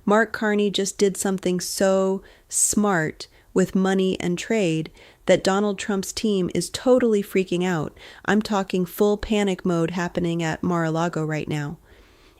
Mark Carney just did something so smart with money and trade that Donald Trump's team is totally freaking out. I'm talking full panic mode happening at Mar-a-Lago right now.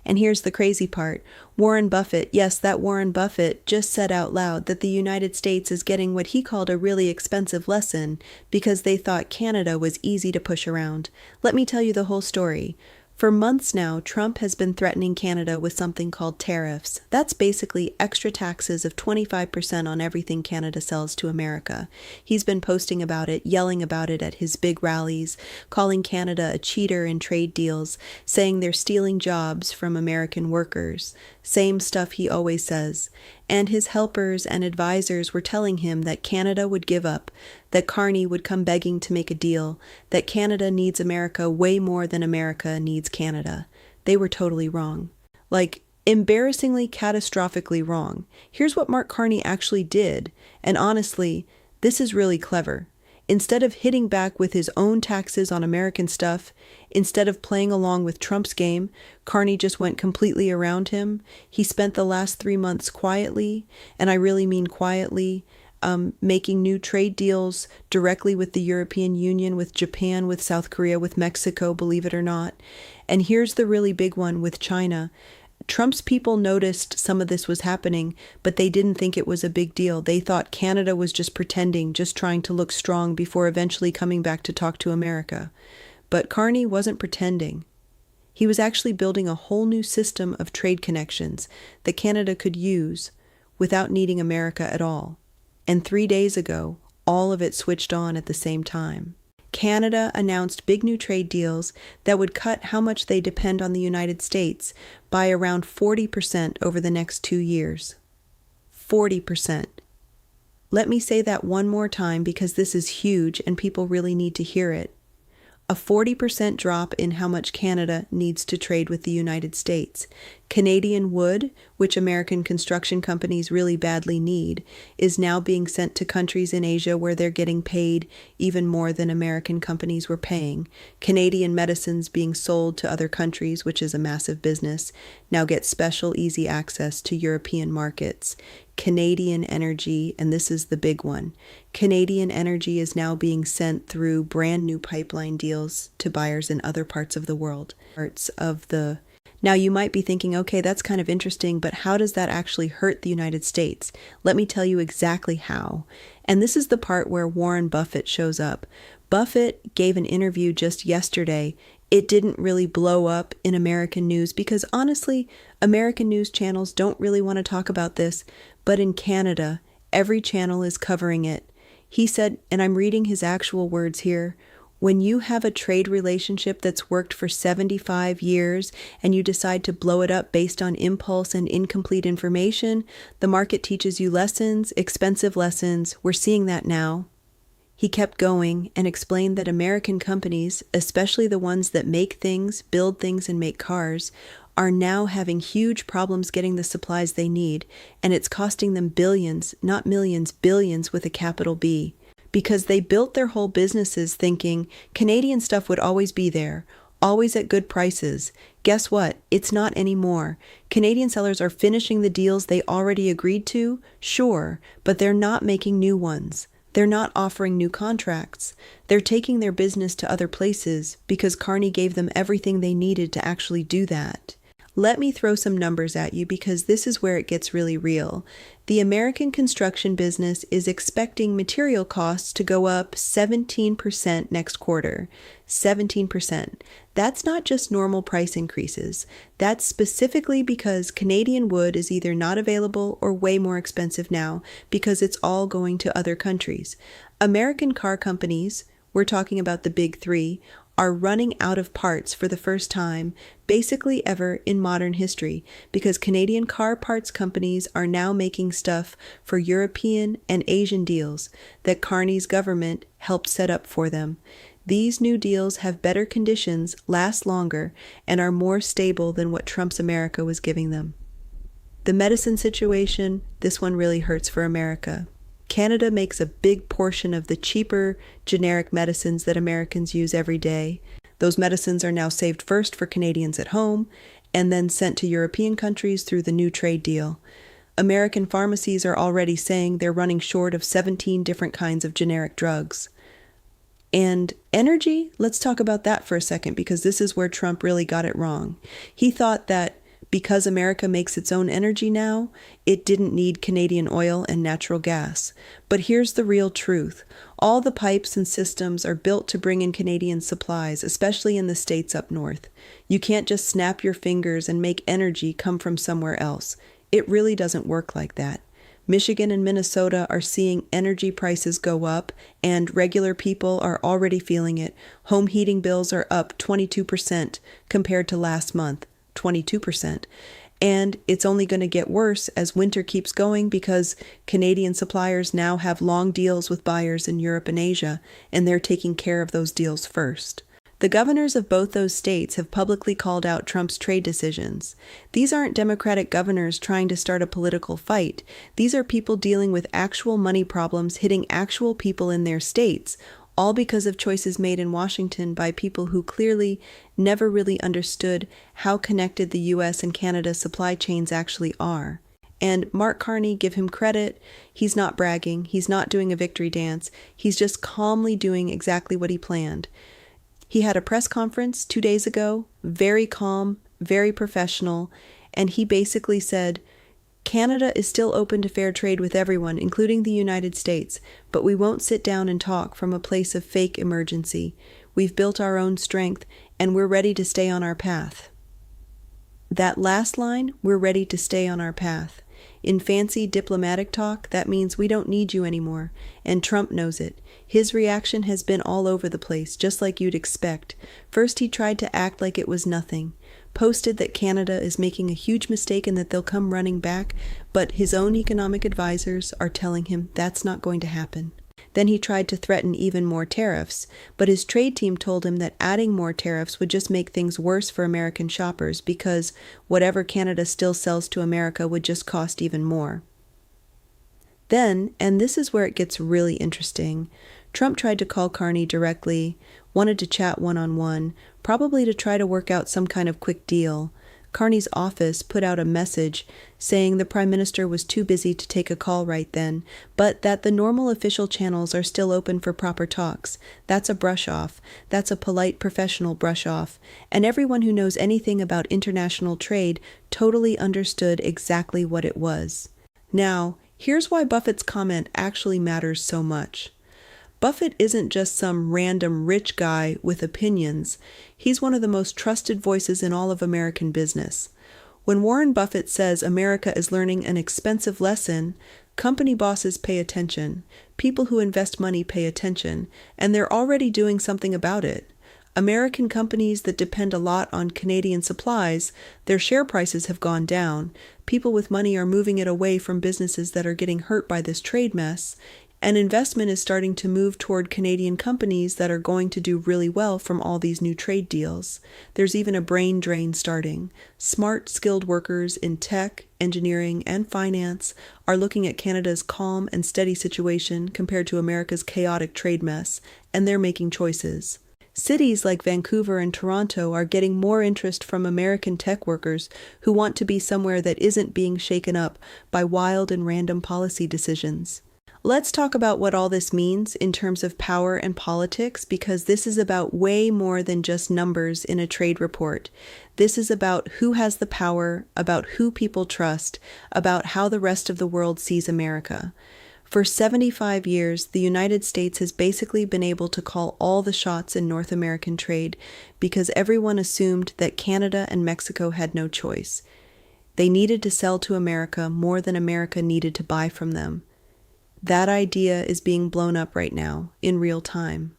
And here's the crazy part. Warren Buffett, yes, that Warren Buffett just said out loud that the United States is getting what he called a really expensive lesson because they thought Canada was easy to push around. Let me tell you the whole story. For months now, Trump has been threatening Canada with something called tariffs. That's basically extra taxes of 25% on everything Canada sells to America. He's been posting about it, yelling about it at his big rallies, calling Canada a cheater in trade deals, saying they're stealing jobs from American workers. Same stuff he always says. And his helpers and advisors were telling him that Canada would give up, that Carney would come begging to make a deal, that Canada needs America way more than America needs Canada. They were totally wrong. Like, embarrassingly, catastrophically wrong. Here's what Mark Carney actually did, and honestly, this is really clever. Instead of hitting back with his own taxes on American stuff, instead of playing along with Trump's game, Carney just went completely around him. He spent the last 3 months quietly, and I really mean quietly, making new trade deals directly with the European Union, with Japan, with South Korea, with Mexico, believe it or not. And here's the really big one with China. Trump's people noticed some of this was happening, but they didn't think it was a big deal. They thought Canada was just pretending, just trying to look strong before eventually coming back to talk to America. But Carney wasn't pretending. He was actually building a whole new system of trade connections that Canada could use without needing America at all. And 3 days ago, all of it switched on at the same time. Canada announced big new trade deals that would cut how much they depend on the United States by around 40% over the next 2 years. 40%. Let me say that one more time because this is huge and people really need to hear it. A 40% drop in how much Canada needs to trade with the United States. Canadian wood, which American construction companies really badly need, is now being sent to countries in Asia where they're getting paid even more than American companies were paying. Canadian medicines being sold to other countries, which is a massive business, now get special easy access to European markets. Canadian energy, and this is the big one, Canadian energy is now being sent through brand new pipeline deals to buyers in other parts of the world. Now you might be thinking, okay, that's kind of interesting, but how does that actually hurt the United States? Let me tell you exactly how. And this is the part where Warren Buffett shows up. Buffett gave an interview just yesterday. It didn't really blow up in American news because honestly, American news channels don't really want to talk about this, but in Canada, every channel is covering it. He said, and I'm reading his actual words here, when you have a trade relationship that's worked for 75 years and you decide to blow it up based on impulse and incomplete information, the market teaches you lessons, expensive lessons. We're seeing that now. He kept going and explained that American companies, especially the ones that make things, build things, and make cars, are now having huge problems getting the supplies they need, and it's costing them billions, not millions, billions with a capital B. Because they built their whole businesses thinking Canadian stuff would always be there, always at good prices. Guess what? It's not anymore. Canadian sellers are finishing the deals they already agreed to, sure, but they're not making new ones. They're not offering new contracts. They're taking their business to other places because Carney gave them everything they needed to actually do that. Let me throw some numbers at you because this is where it gets really real. The American construction business is expecting material costs to go up 17% next quarter. 17%. That's not just normal price increases. That's specifically because Canadian wood is either not available or way more expensive now because it's all going to other countries. American car companies, we're talking about the big three, are running out of parts for the first time, basically ever in modern history, because Canadian car parts companies are now making stuff for European and Asian deals that Carney's government helped set up for them. These new deals have better conditions, last longer, and are more stable than what Trump's America was giving them. The medicine situation, this one really hurts for America. Canada makes a big portion of the cheaper generic medicines that Americans use every day. Those medicines are now saved first for Canadians at home and then sent to European countries through the new trade deal. American pharmacies are already saying they're running short of 17 different kinds of generic drugs. And energy, let's talk about that for a second, because this is where Trump really got it wrong. He thought that because America makes its own energy now, it didn't need Canadian oil and natural gas. But here's the real truth. All the pipes and systems are built to bring in Canadian supplies, especially in the states up north. You can't just snap your fingers and make energy come from somewhere else. It really doesn't work like that. Michigan and Minnesota are seeing energy prices go up, and regular people are already feeling it. Home heating bills are up 22% compared to last month. 22%. And it's only going to get worse as winter keeps going because Canadian suppliers now have long deals with buyers in Europe and Asia, and they're taking care of those deals first. The governors of both those states have publicly called out Trump's trade decisions. These aren't Democratic governors trying to start a political fight. These are people dealing with actual money problems hitting actual people in their states, all because of choices made in Washington by people who clearly never really understood how connected the U.S. and Canada supply chains actually are. And Mark Carney, give him credit, he's not bragging, he's not doing a victory dance, he's just calmly doing exactly what he planned. He had a press conference 2 days ago, very calm, very professional, and he basically said, Canada is still open to fair trade with everyone, including the United States, but we won't sit down and talk from a place of fake emergency. We've built our own strength, and we're ready to stay on our path. That last line, we're ready to stay on our path. In fancy diplomatic talk, that means we don't need you anymore, and Trump knows it. His reaction has been all over the place, just like you'd expect. First, he tried to act like it was nothing, posted that Canada is making a huge mistake and that they'll come running back, but his own economic advisors are telling him that's not going to happen. Then he tried to threaten even more tariffs, but his trade team told him that adding more tariffs would just make things worse for American shoppers because whatever Canada still sells to America would just cost even more. Then, and this is where it gets really interesting, Trump tried to call Carney directly, wanted to chat one-on-one, probably to try to work out some kind of quick deal. Carney's office put out a message saying the Prime Minister was too busy to take a call right then, but that the normal official channels are still open for proper talks. That's a brush-off. That's a polite, professional brush-off. And everyone who knows anything about international trade totally understood exactly what it was. Now, here's why Buffett's comment actually matters so much. Buffett isn't just some random rich guy with opinions. He's one of the most trusted voices in all of American business. When Warren Buffett says America is learning an expensive lesson, company bosses pay attention, people who invest money pay attention, and they're already doing something about it. American companies that depend a lot on Canadian supplies, their share prices have gone down. People with money are moving it away from businesses that are getting hurt by this trade mess. And investment is starting to move toward Canadian companies that are going to do really well from all these new trade deals. There's even a brain drain starting. Smart, skilled workers in tech, engineering, and finance are looking at Canada's calm and steady situation compared to America's chaotic trade mess, and they're making choices. Cities like Vancouver and Toronto are getting more interest from American tech workers who want to be somewhere that isn't being shaken up by wild and random policy decisions. Let's talk about what all this means in terms of power and politics, because this is about way more than just numbers in a trade report. This is about who has the power, about who people trust, about how the rest of the world sees America. For 75 years, the United States has basically been able to call all the shots in North American trade because everyone assumed that Canada and Mexico had no choice. They needed to sell to America more than America needed to buy from them. That idea is being blown up right now, in real time.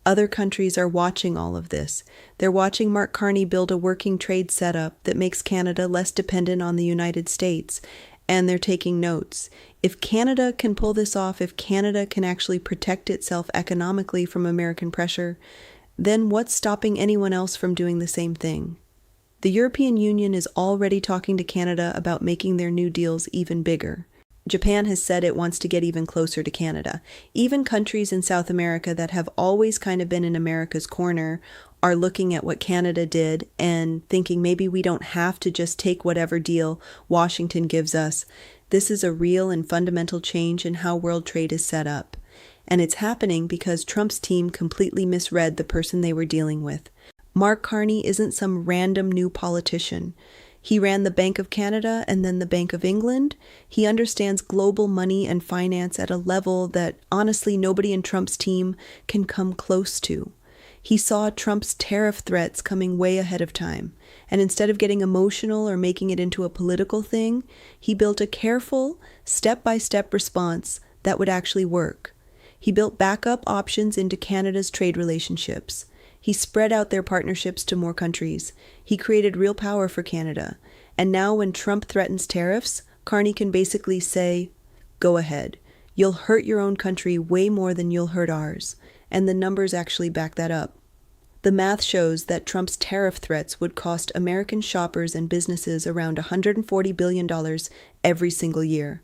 Other countries are watching all of this. They're watching Mark Carney build a working trade setup that makes Canada less dependent on the United States, and they're taking notes. If Canada can pull this off, if Canada can actually protect itself economically from American pressure, then what's stopping anyone else from doing the same thing? The European Union is already talking to Canada about making their new deals even bigger. Japan has said it wants to get even closer to Canada. Even countries in South America that have always kind of been in America's corner are looking at what Canada did and thinking maybe we don't have to just take whatever deal Washington gives us. This is a real and fundamental change in how world trade is set up. And it's happening because Trump's team completely misread the person they were dealing with. Mark Carney isn't some random new politician. He ran the Bank of Canada and then the Bank of England. He understands global money and finance at a level that honestly nobody in Trump's team can come close to. He saw Trump's tariff threats coming way ahead of time, and instead of getting emotional or making it into a political thing, he built a careful, step-by-step response that would actually work. He built backup options into Canada's trade relationships. He spread out their partnerships to more countries. He created real power for Canada. And now when Trump threatens tariffs, Carney can basically say, go ahead. You'll hurt your own country way more than you'll hurt ours. And the numbers actually back that up. The math shows that Trump's tariff threats would cost American shoppers and businesses around $140 billion every single year.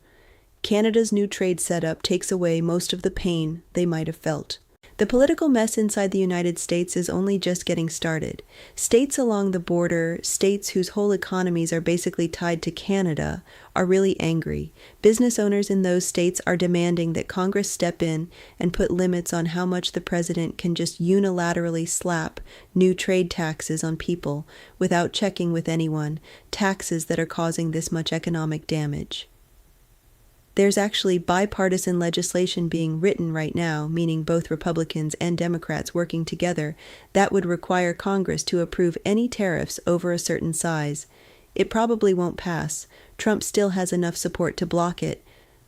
Canada's new trade setup takes away most of the pain they might have felt. The political mess inside the United States is only just getting started. States along the border, states whose whole economies are basically tied to Canada, are really angry. Business owners in those states are demanding that Congress step in and put limits on how much the president can just unilaterally slap new trade taxes on people without checking with anyone, taxes that are causing this much economic damage. There's actually bipartisan legislation being written right now, meaning both Republicans and Democrats working together, that would require Congress to approve any tariffs over a certain size. It probably won't pass. Trump still has enough support to block it.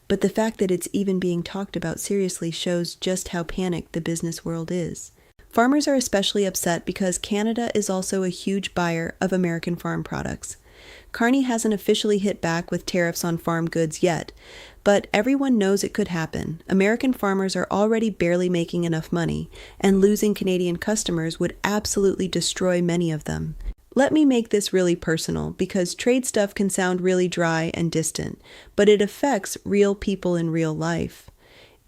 But the fact that it's even being talked about seriously shows just how panicked the business world is. Farmers are especially upset because Canada is also a huge buyer of American farm products. Carney hasn't officially hit back with tariffs on farm goods yet, but everyone knows it could happen. American farmers are already barely making enough money, and losing Canadian customers would absolutely destroy many of them. Let me make this really personal, because trade stuff can sound really dry and distant, but it affects real people in real life.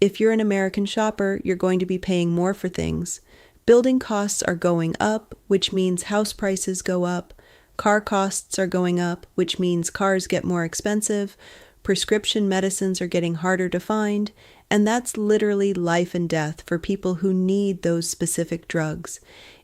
If you're an American shopper, you're going to be paying more for things. Building costs are going up, which means house prices go up. Car costs are going up, which means cars get more expensive. Prescription medicines are getting harder to find, and that's literally life and death for people who need those specific drugs.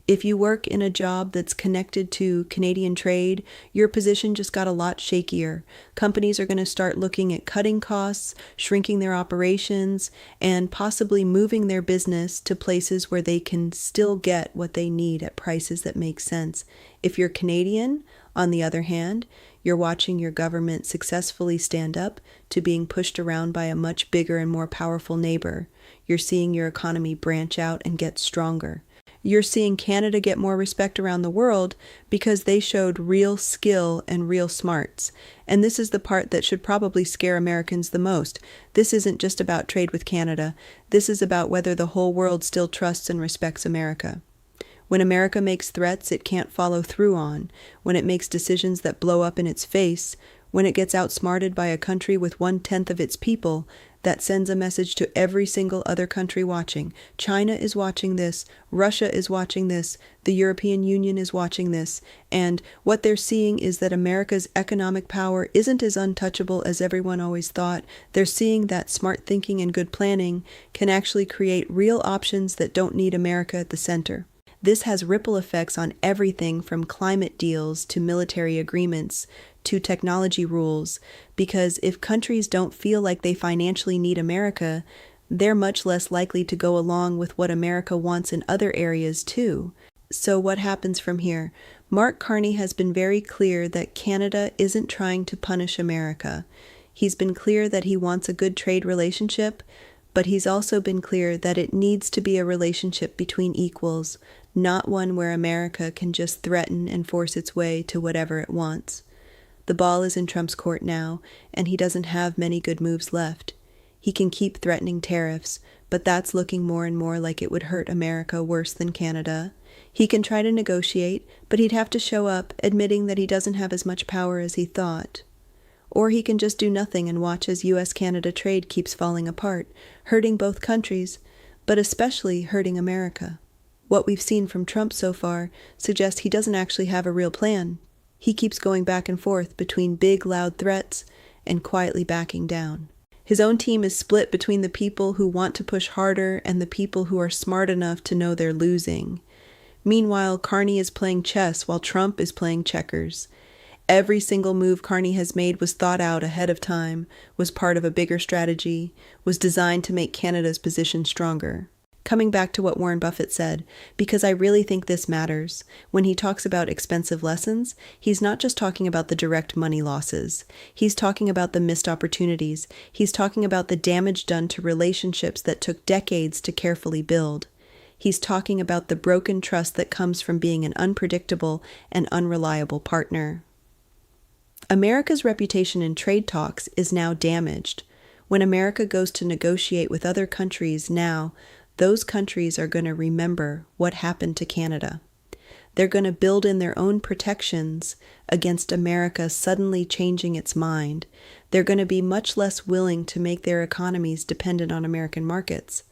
If you work in a job that's connected to Canadian trade, your position just got a lot shakier. Companies are going to start looking at cutting costs, shrinking their operations, and possibly moving their business to places where they can still get what they need at prices that make sense. If you're Canadian, on the other hand, you're watching your government successfully stand up to being pushed around by a much bigger and more powerful neighbor. You're seeing your economy branch out and get stronger. You're seeing Canada get more respect around the world because they showed real skill and real smarts. And this is the part that should probably scare Americans the most. This isn't just about trade with Canada. This is about whether the whole world still trusts and respects America. When America makes threats it can't follow through on, when it makes decisions that blow up in its face, when it gets outsmarted by a country with 1/10 of its people, that sends a message to every single other country watching. China is watching this, Russia is watching this, the European Union is watching this, and what they're seeing is that America's economic power isn't as untouchable as everyone always thought. They're seeing that smart thinking and good planning can actually create real options that don't need America at the center. This has ripple effects on everything from climate deals to military agreements to technology rules, because if countries don't feel like they financially need America, they're much less likely to go along with what America wants in other areas too. So what happens from here? Mark Carney has been very clear that Canada isn't trying to punish America. He's been clear that he wants a good trade relationship, but he's also been clear that it needs to be a relationship between equals, not one where America can just threaten and force its way to whatever it wants. The ball is in Trump's court now, and he doesn't have many good moves left. He can keep threatening tariffs, but that's looking more and more like it would hurt America worse than Canada. He can try to negotiate, but he'd have to show up, admitting that he doesn't have as much power as he thought. Or he can just do nothing and watch as US-Canada trade keeps falling apart, hurting both countries, but especially hurting America. What we've seen from Trump so far suggests he doesn't actually have a real plan. He keeps going back and forth between big, loud threats and quietly backing down. His own team is split between the people who want to push harder and the people who are smart enough to know they're losing. Meanwhile, Carney is playing chess while Trump is playing checkers. Every single move Carney has made was thought out ahead of time, was part of a bigger strategy, was designed to make Canada's position stronger. Coming back to what Warren Buffett said, because I really think this matters, when he talks about expensive lessons, he's not just talking about the direct money losses. He's talking about the missed opportunities. He's talking about the damage done to relationships that took decades to carefully build. He's talking about the broken trust that comes from being an unpredictable and unreliable partner. America's reputation in trade talks is now damaged. When America goes to negotiate with other countries now, those countries are going to remember what happened to Canada. They're going to build in their own protections against America suddenly changing its mind. They're going to be much less willing to make their economies dependent on American markets.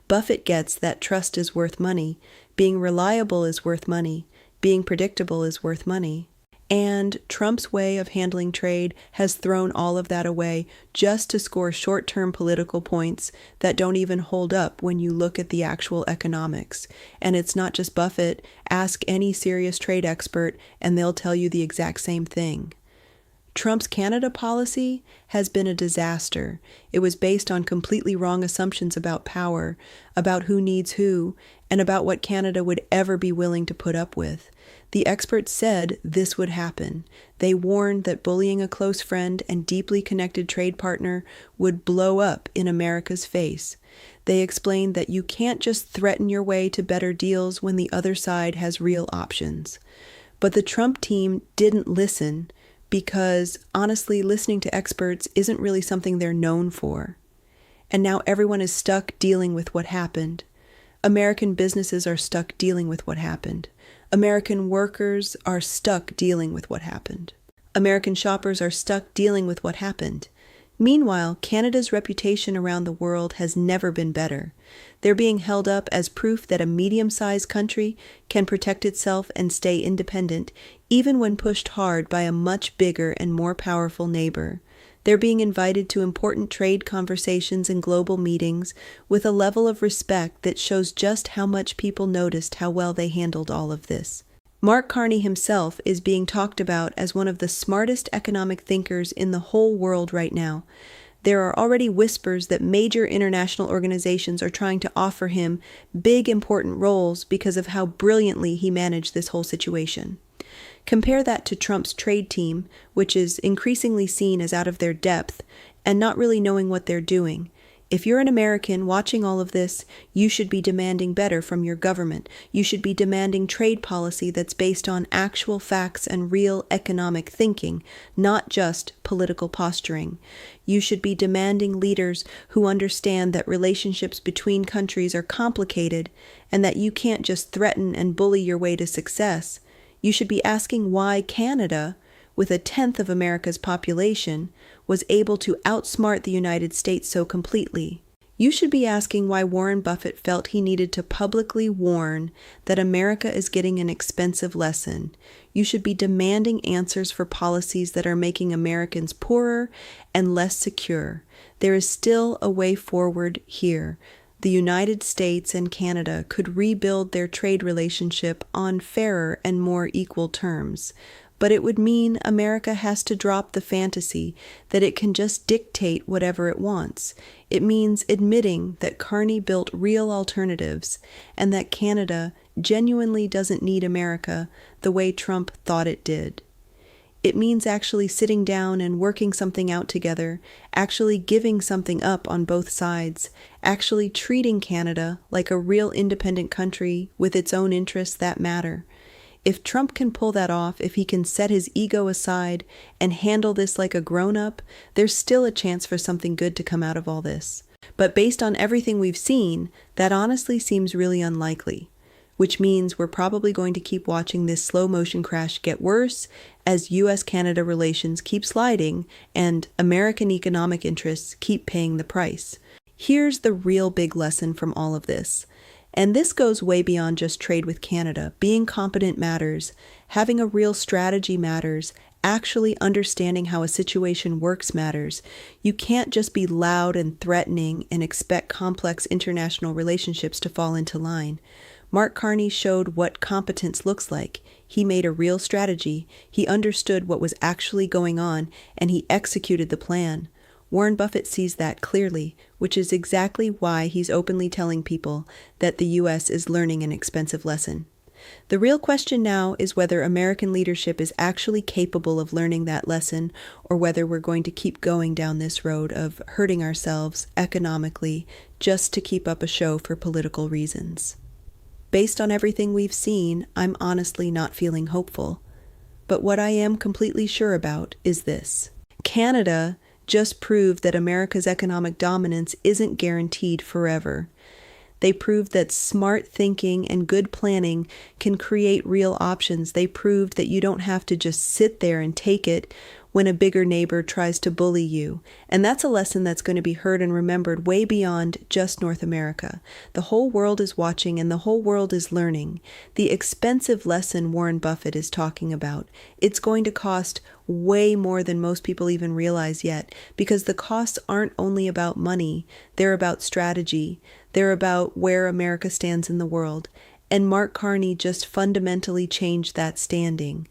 Buffett gets that trust is worth money, being reliable is worth money, being predictable is worth money. And Trump's way of handling trade has thrown all of that away just to score short-term political points that don't even hold up when you look at the actual economics. And it's not just Buffett. Ask any serious trade expert and they'll tell you the exact same thing. Trump's Canada policy has been a disaster. It was based on completely wrong assumptions about power, about who needs who, and about what Canada would ever be willing to put up with. The experts said this would happen. They warned that bullying a close friend and deeply connected trade partner would blow up in America's face. They explained that you can't just threaten your way to better deals when the other side has real options. But the Trump team didn't listen because, honestly, listening to experts isn't really something they're known for. And now everyone is stuck dealing with what happened. American businesses are stuck dealing with what happened. American workers are stuck dealing with what happened. American shoppers are stuck dealing with what happened. Meanwhile, Canada's reputation around the world has never been better. They're being held up as proof that a medium-sized country can protect itself and stay independent, even when pushed hard by a much bigger and more powerful neighbor. They're being invited to important trade conversations and global meetings with a level of respect that shows just how much people noticed how well they handled all of this. Mark Carney himself is being talked about as one of the smartest economic thinkers in the whole world right now. There are already whispers that major international organizations are trying to offer him big important roles because of how brilliantly he managed this whole situation. Compare that to Trump's trade team, which is increasingly seen as out of their depth and not really knowing what they're doing. If you're an American watching all of this, you should be demanding better from your government. You should be demanding trade policy that's based on actual facts and real economic thinking, not just political posturing. You should be demanding leaders who understand that relationships between countries are complicated and that you can't just threaten and bully your way to success. You should be asking why Canada, with a tenth of America's population, was able to outsmart the United States so completely. You should be asking why Warren Buffett felt he needed to publicly warn that America is getting an expensive lesson. You should be demanding answers for policies that are making Americans poorer and less secure. There is still a way forward here. The United States and Canada could rebuild their trade relationship on fairer and more equal terms. But it would mean America has to drop the fantasy that it can just dictate whatever it wants. It means admitting that Carney built real alternatives and that Canada genuinely doesn't need America the way Trump thought it did. It means actually sitting down and working something out together, actually giving something up on both sides, actually treating Canada like a real independent country with its own interests that matter. If Trump can pull that off, if he can set his ego aside and handle this like a grown-up, there's still a chance for something good to come out of all this. But based on everything we've seen, that honestly seems really unlikely. which means we're probably going to keep watching this slow motion crash get worse as US-Canada relations keep sliding and American economic interests keep paying the price. Here's the real big lesson from all of this. And this goes way beyond just trade with Canada. Being competent matters. Having a real strategy matters. Actually understanding how a situation works matters. You can't just be loud and threatening and expect complex international relationships to fall into line. Mark Carney showed what competence looks like. He made a real strategy. He understood what was actually going on, and he executed the plan. Warren Buffett sees that clearly, which is exactly why he's openly telling people that the U.S. is learning an expensive lesson. The real question now is whether American leadership is actually capable of learning that lesson, or whether we're going to keep going down this road of hurting ourselves economically just to keep up a show for political reasons. Based on everything we've seen, I'm honestly not feeling hopeful. But what I am completely sure about is this. Canada just proved that America's economic dominance isn't guaranteed forever. They proved that smart thinking and good planning can create real options. They proved that you don't have to just sit there and take it when a bigger neighbor tries to bully you. And that's a lesson that's going to be heard and remembered way beyond just North America. The whole world is watching and the whole world is learning. The expensive lesson Warren Buffett is talking about, it's going to cost way more than most people even realize yet, because the costs aren't only about money, they're about strategy. They're about where America stands in the world. And Mark Carney just fundamentally changed that standing.